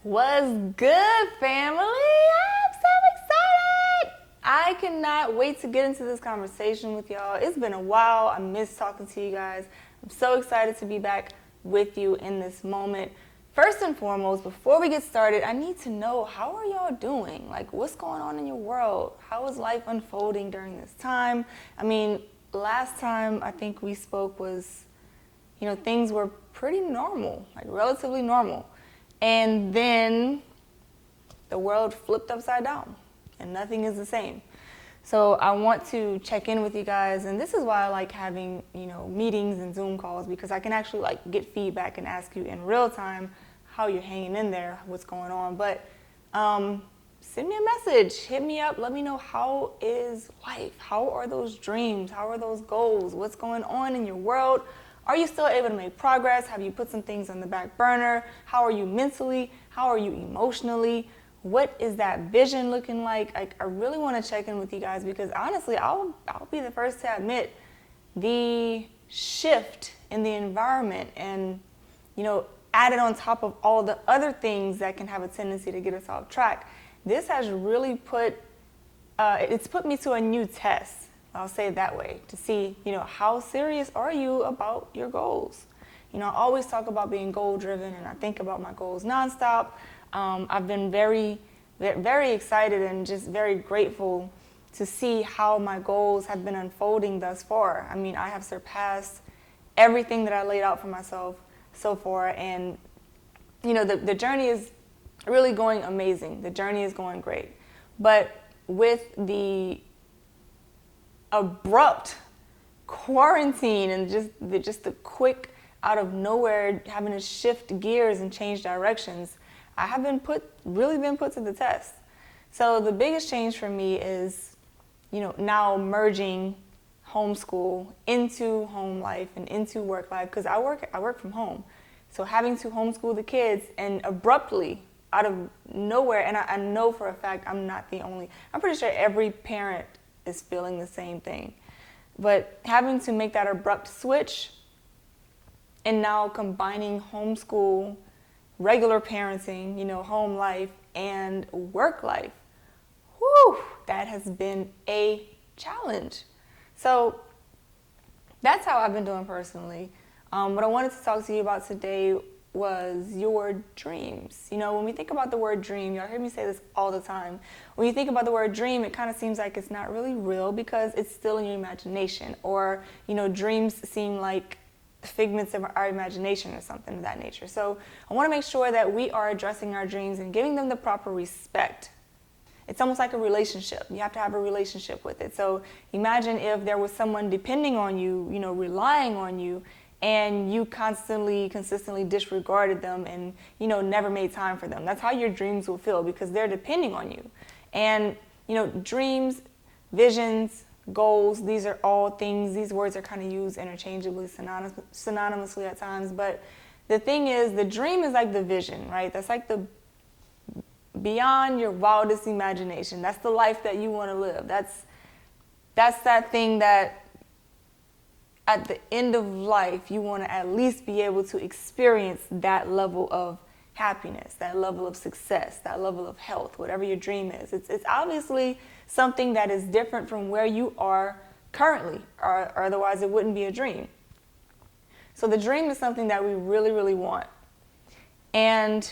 What's good, family? I'm so excited! I cannot wait to get into this conversation with y'all. It's been a while. I miss talking to you guys. I'm so excited to be back with you in this moment. First and foremost, before we get started, I need to know, how are y'all doing? Like, what's going on in your world? How is life unfolding during this time? I mean, last time I think we spoke was, things were pretty normal, like relatively normal. And then the world flipped upside down and nothing is the same. So I want to check in with you guys, and this is why I like having, meetings and Zoom calls, because I can actually get feedback and ask you in real time how you're hanging in there, what's going on. But send me a message, hit me up, let me know, how is life? How are those dreams? How are those goals? What's going on in your world? Are you still able to make progress? Have you put some things on the back burner? How are you mentally? How are you emotionally? What is that vision looking like? I really want to check in with you guys, because honestly, I'll be the first to admit the shift in the environment and, added on top of all the other things that can have a tendency to get us off track. This has really put me to a new test. I'll say it that way, to see, how serious are you about your goals? I always talk about being goal driven, and I think about my goals nonstop. I've been very, very excited and just very grateful to see how my goals have been unfolding thus far. I mean, I have surpassed everything that I laid out for myself so far, and the journey is really going amazing. The journey is going great, but with the abrupt quarantine and just the quick out of nowhere having to shift gears and change directions, I have really been put to the test. So the biggest change for me is, now merging homeschool into home life and into work life, because I work from home. So having to homeschool the kids, and abruptly out of nowhere, and I know for a fact I'm not the only, I'm pretty sure every parent is feeling the same thing. But having to make that abrupt switch, and now combining homeschool, regular parenting, home life, and work life, that has been a challenge. So that's how I've been doing personally. What I wanted to talk to you about today was your dreams. When we think about the word dream, y'all hear me say this all the time. When you think about the word dream, it kind of seems like it's not really real, because it's still in your imagination, or, dreams seem like figments of our imagination or something of that nature. So I want to make sure that we are addressing our dreams and giving them the proper respect. It's almost like a relationship. You have to have a relationship with it. So imagine if there was someone depending on you, relying on you, and you consistently disregarded them and, never made time for them. That's how your dreams will feel, because they're depending on you. And, dreams, visions, goals, these are all things, these words are kind of used interchangeably, synonymously at times. But the thing is, the dream is like the vision, right? That's like the beyond your wildest imagination. That's the life that you want to live. That's that thing that at the end of life, you want to at least be able to experience that level of happiness, that level of success, that level of health, whatever your dream is. It's obviously something that is different from where you are currently, or otherwise it wouldn't be a dream. So the dream is something that we really, really want. And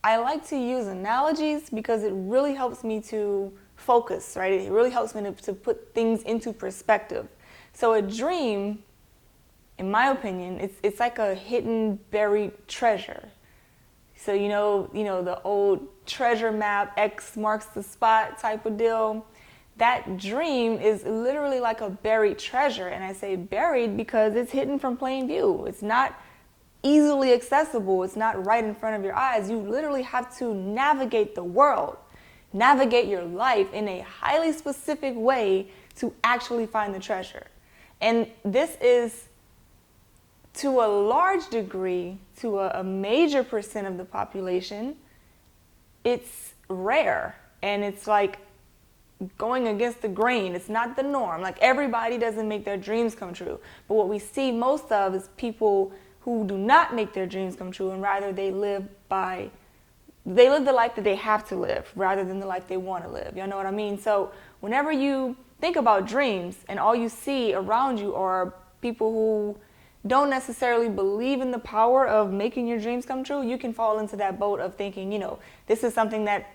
I like to use analogies, because it really helps me to focus, right? It really helps me to put things into perspective. So a dream, in my opinion, it's like a hidden, buried treasure. So the old treasure map, X marks the spot type of deal. That dream is literally like a buried treasure, and I say buried because it's hidden from plain view. It's not easily accessible. It's not right in front of your eyes. You literally have to navigate the world, navigate your life in a highly specific way to actually find the treasure. And this is, to a large degree, to a major percent of the population, it's rare. And it's like going against the grain. It's not the norm. Like, everybody doesn't make their dreams come true. But what we see most of is people who do not make their dreams come true, and rather they live by they live the life that they have to live rather than the life they want to live. Y'all know what I mean? So whenever you think about dreams and all you see around you are people who don't necessarily believe in the power of making your dreams come true, you can fall into that boat of thinking, this is something that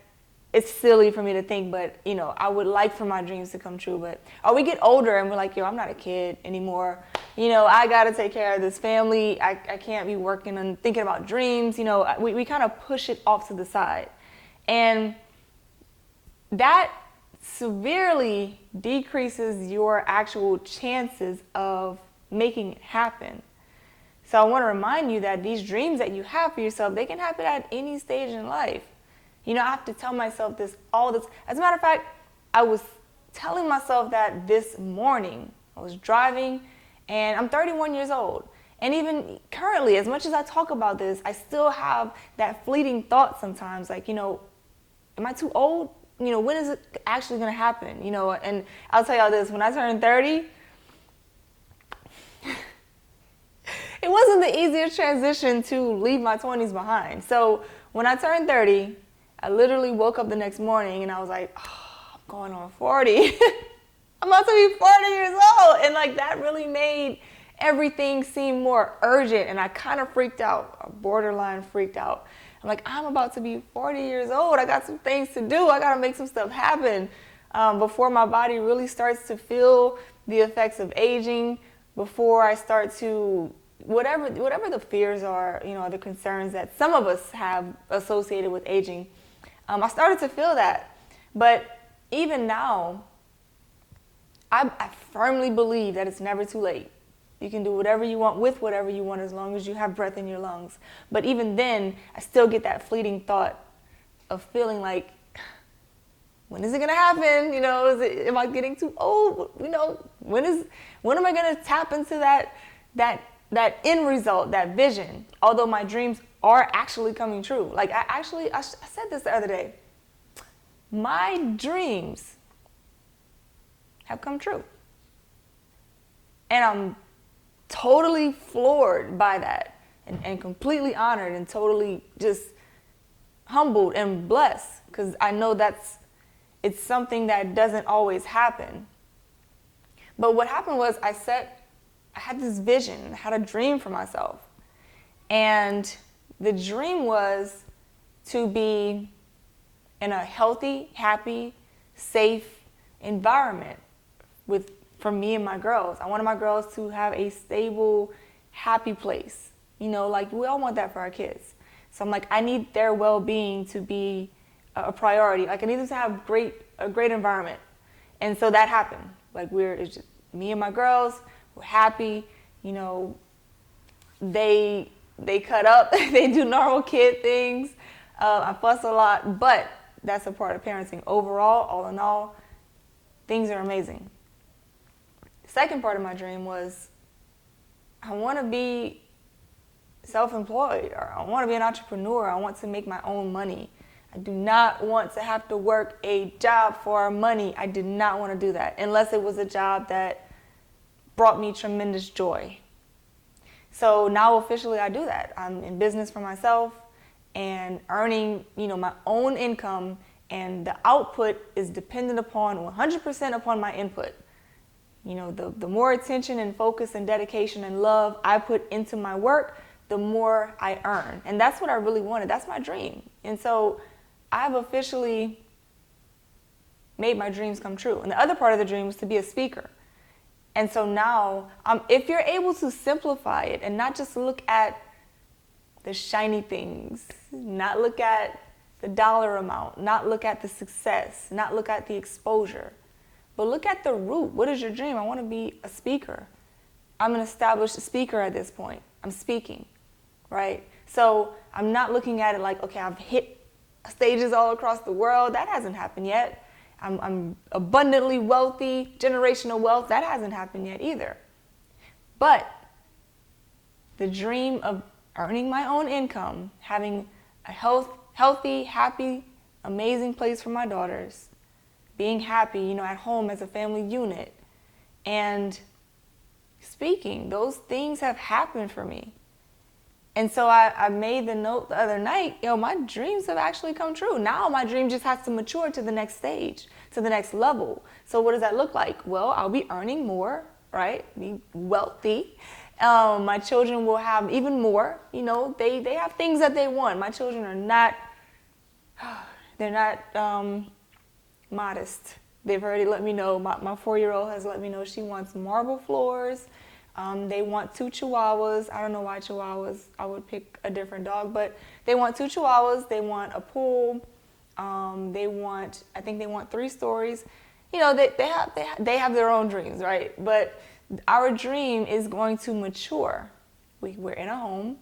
it's silly for me to think, but, I would like for my dreams to come true. But or we get older and we're like, I'm not a kid anymore. I got to take care of this family. I can't be working and thinking about dreams. We kind of push it off to the side. And that severely decreases your actual chances of making it happen. So I want to remind you that these dreams that you have for yourself, they can happen at any stage in life. I have to tell myself this all this. As a matter of fact, I was telling myself that this morning. I was driving, and I'm 31 years old. And even currently, as much as I talk about this, I still have that fleeting thought sometimes, like, am I too old? When is it actually going to happen? And I'll tell y'all this, when I turned 30, it wasn't the easiest transition to leave my 20s behind. So when I turned 30, I literally woke up the next morning and I was like, I'm going on 40. I'm about to be 40 years old. And that really made everything seem more urgent. And I kind of freaked out, borderline freaked out. I'm like, I'm about to be 40 years old. I got some things to do. I got to make some stuff happen before my body really starts to feel the effects of aging, before I start to, whatever the fears are, the concerns that some of us have associated with aging. I started to feel that. But even now, I firmly believe that it's never too late. You can do whatever you want with whatever you want as long as you have breath in your lungs. But even then, I still get that fleeting thought of feeling like, when is it going to happen? Am I getting too old? When am I going to tap into that end result, that vision? Although my dreams are actually coming true. I said this the other day. My dreams have come true. And I'm totally floored by that and completely honored and totally just humbled and blessed, because I know it's something that doesn't always happen. But what happened was I had this vision, I had a dream for myself. And the dream was to be in a healthy, happy, safe environment for me and my girls. I wanted my girls to have a stable, happy place. We all want that for our kids. So I'm like, I need their well-being to be a priority. I need them to have a great environment. And so that happened. It's just me and my girls, we're happy. They cut up, they do normal kid things. I fuss a lot, but that's a part of parenting. Overall, all in all, things are amazing. The second part of my dream was I want to be self-employed, or I want to be an entrepreneur. I want to make my own money. I do not want to have to work a job for money. I did not want to do that unless it was a job that brought me tremendous joy. So now officially I do that. I'm in business for myself and earning, my own income, and the output is dependent upon 100% upon my input. The more attention and focus and dedication and love I put into my work, the more I earn. And that's what I really wanted. That's my dream. And so I've officially made my dreams come true. And the other part of the dream was to be a speaker. And so now, if you're able to simplify it and not just look at the shiny things, not look at the dollar amount, not look at the success, not look at the exposure, but look at the root. What is your dream? I want to be a speaker. I'm an established speaker at this point. I'm speaking, right? So I'm not looking at it like, okay, I've hit stages all across the world. That hasn't happened yet. I'm abundantly wealthy, generational wealth. That hasn't happened yet either. But the dream of earning my own income, having a healthy, happy, amazing place for my daughters, being happy, at home as a family unit, and speaking, those things have happened for me. And so I made the note the other night, my dreams have actually come true. Now my dream just has to mature to the next stage, to the next level. So what does that look like? Well, I'll be earning more, right? Be wealthy. My children will have even more. They have things that they want. My children are not, they're not modest. They've already let me know. My 4-year-old has let me know she wants marble floors. They want 2 chihuahuas. I don't know why chihuahuas. I would pick a different dog, but they want 2 chihuahuas. They want a pool. I think they want 3 stories. They have their own dreams, right? But our dream is going to mature. We're in a home,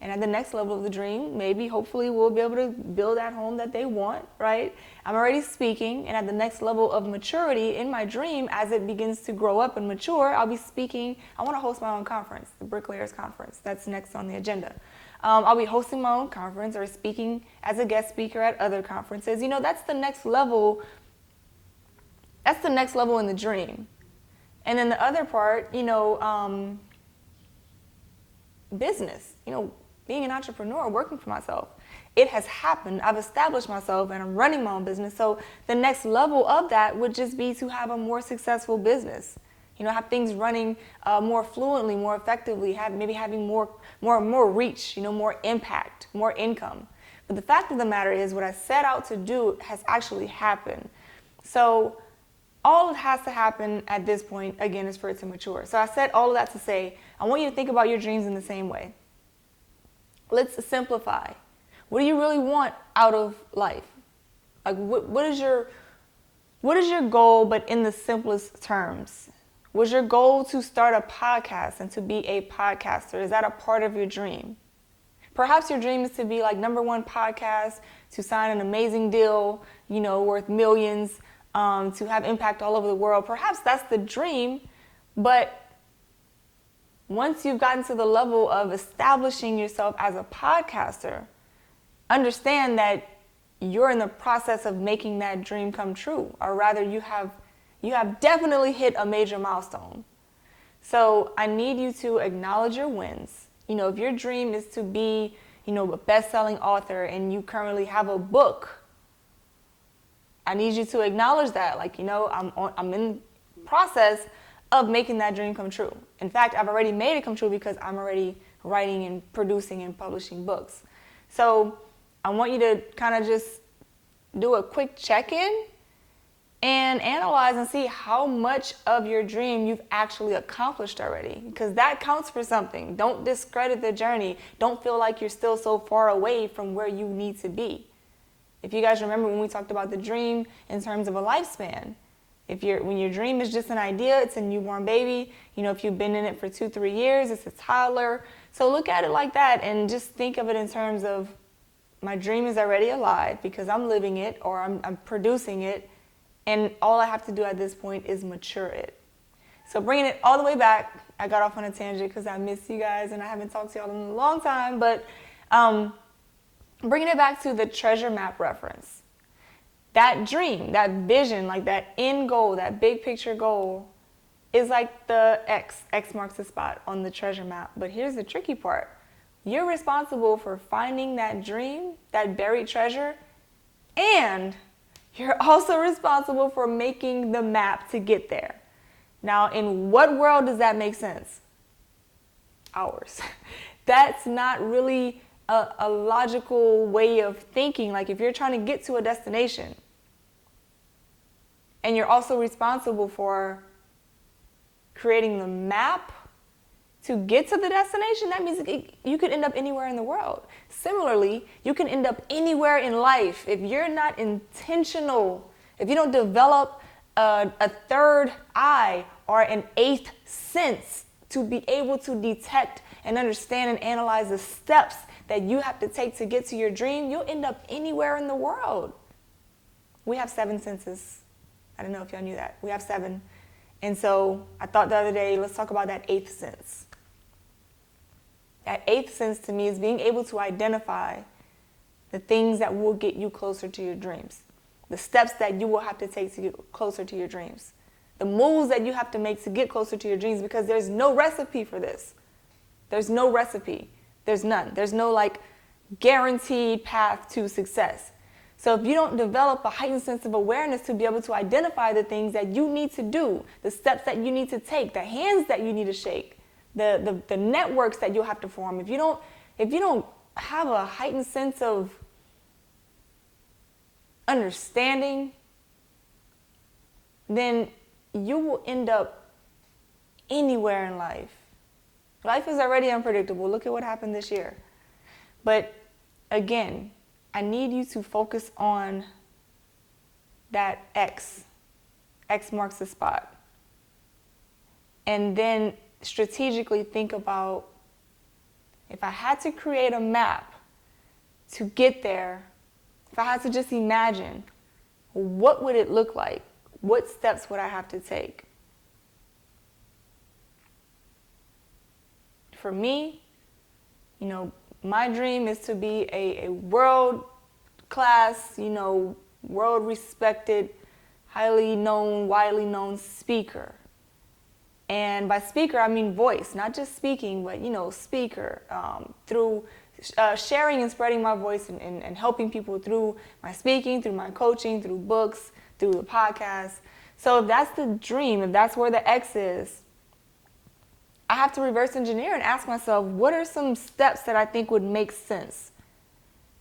and at the next level of the dream, maybe, hopefully, we'll be able to build that home that they want, right? I'm already speaking, and at the next level of maturity in my dream, as it begins to grow up and mature, I'll be speaking. I want to host my own conference, the BRICKLAYERS conference. That's next on the agenda. I'll be hosting my own conference or speaking as a guest speaker at other conferences. That's the next level. That's the next level in the dream. And then the other part, business, being an entrepreneur, working for myself. It has happened. I've established myself and I'm running my own business. So the next level of that would just be to have a more successful business. Have things running more fluently, more effectively, having more reach, more impact, more income. But the fact of the matter is what I set out to do has actually happened. So all that has to happen at this point, again, is for it to mature. So I said all of that to say, I want you to think about your dreams in the same way. Let's simplify. What do you really want out of life? Like, what is your goal, but in the simplest terms? Was your goal to start a podcast and to be a podcaster? Is that a part of your dream? Perhaps your dream is to be like #1 podcast, to sign an amazing deal, worth millions, to have impact all over the world. Perhaps that's the dream, but once you've gotten to the level of establishing yourself as a podcaster, understand that you're in the process of making that dream come true, or rather you have definitely hit a major milestone. So I need you to acknowledge your wins. If your dream is to be, a best-selling author and you currently have a book, I need you to acknowledge that. I'm in the process of making that dream come true. In fact, I've already made it come true because I'm already writing and producing and publishing books. So I want you to kind of just do a quick check-in and analyze and see how much of your dream you've actually accomplished already, because that counts for something. Don't discredit the journey. Don't feel like you're still so far away from where you need to be. If you guys remember when we talked about the dream in terms of a lifespan, when your dream is just an idea, it's a newborn baby. If you've been in it for 2-3 years, it's a toddler. So look at it like that and just think of it in terms of my dream is already alive because I'm living it or I'm producing it. And all I have to do at this point is mature it. So bringing it all the way back, I got off on a tangent because I miss you guys and I haven't talked to y'all in a long time. But bringing it back to the treasure map reference. That dream, that vision, like that end goal, that big picture goal is like the X. X marks the spot on the treasure map. But here's the tricky part. You're responsible for finding that dream, that buried treasure, and you're also responsible for making the map to get there. Now, in what world does that make sense? Ours. That's not really a logical way of thinking. Like if you're trying to get to a destination and you're also responsible for creating the map to get to the destination, that means you could end up anywhere in the world. Similarly, you can end up anywhere in life. If you're not intentional, if you don't develop a third eye or an eighth sense to be able to detect and understand and analyze the steps that you have to take to get to your dream, you'll end up anywhere in the world. We have 7 senses. I don't know if y'all knew that. We have 7. And so I thought the other day, let's talk about that 8th sense. That 8th sense to me is being able to identify the things that will get you closer to your dreams. The steps that you will have to take to get closer to your dreams. The moves that you have to make to get closer to your dreams, because there's no recipe for this. There's no recipe. There's none. There's no like guaranteed path to success. So if you don't develop a heightened sense of awareness to be able to identify the things that you need to do, the steps that you need to take, the hands that you need to shake, the networks that you'll have to form, if you don't have a heightened sense of understanding, then you will end up anywhere in life. Life is already unpredictable. Look at what happened this year. But again, I need you to focus on that X. X marks the spot. And then strategically think about, if I had to create a map to get there, if I had to just imagine, what would it look like? What steps would I have to take? For me, my dream is to be a world-class, world-respected, highly known, widely known speaker. And by speaker, I mean voice, not just speaking, but, speaker, through sharing and spreading my voice and helping people through my speaking, through my coaching, through books, through the podcast. So if that's the dream, if that's where the X is, I have to reverse engineer and ask myself, what are some steps that I think would make sense?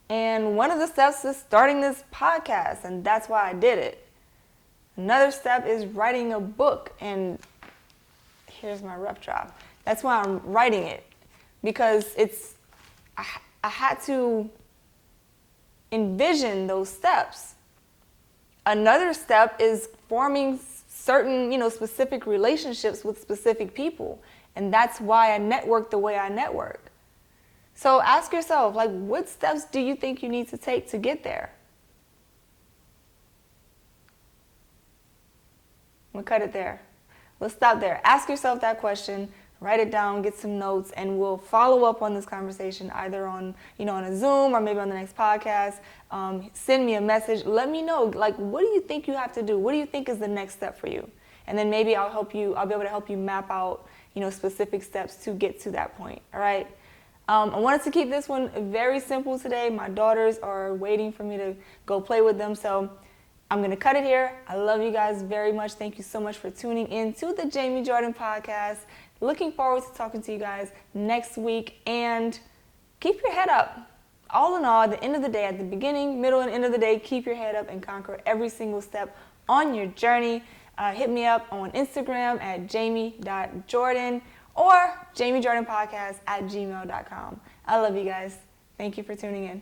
And one of the steps is starting this podcast, and that's why I did it. Another step is writing a book, and here's my rough draft. That's why I'm writing it, because I had to envision those steps. Another step is forming certain, specific relationships with specific people. And that's why I network the way I network. So ask yourself, what steps do you think you need to take to get there? I'm gonna cut it there. Let's stop there. Ask yourself that question, write it down, get some notes, and we'll follow up on this conversation either on, on a Zoom or maybe on the next podcast. Send me a message. Let me know, what do you think you have to do? What do you think is the next step for you? And then maybe I'll be able to help you map out, specific steps to get to that point. All right. I wanted to keep this one very simple today. My daughters are waiting for me to go play with them. So I'm going to cut it here. I love you guys very much. Thank you so much for tuning in to the Jamie Jordan podcast. Looking forward to talking to you guys next week, and keep your head up. All in all, at the end of the day, at the beginning, middle, and end of the day, keep your head up and conquer every single step on your journey. Hit me up on Instagram at jamie.jordan or jamiejordanpodcast@gmail.com. I love you guys. Thank you for tuning in.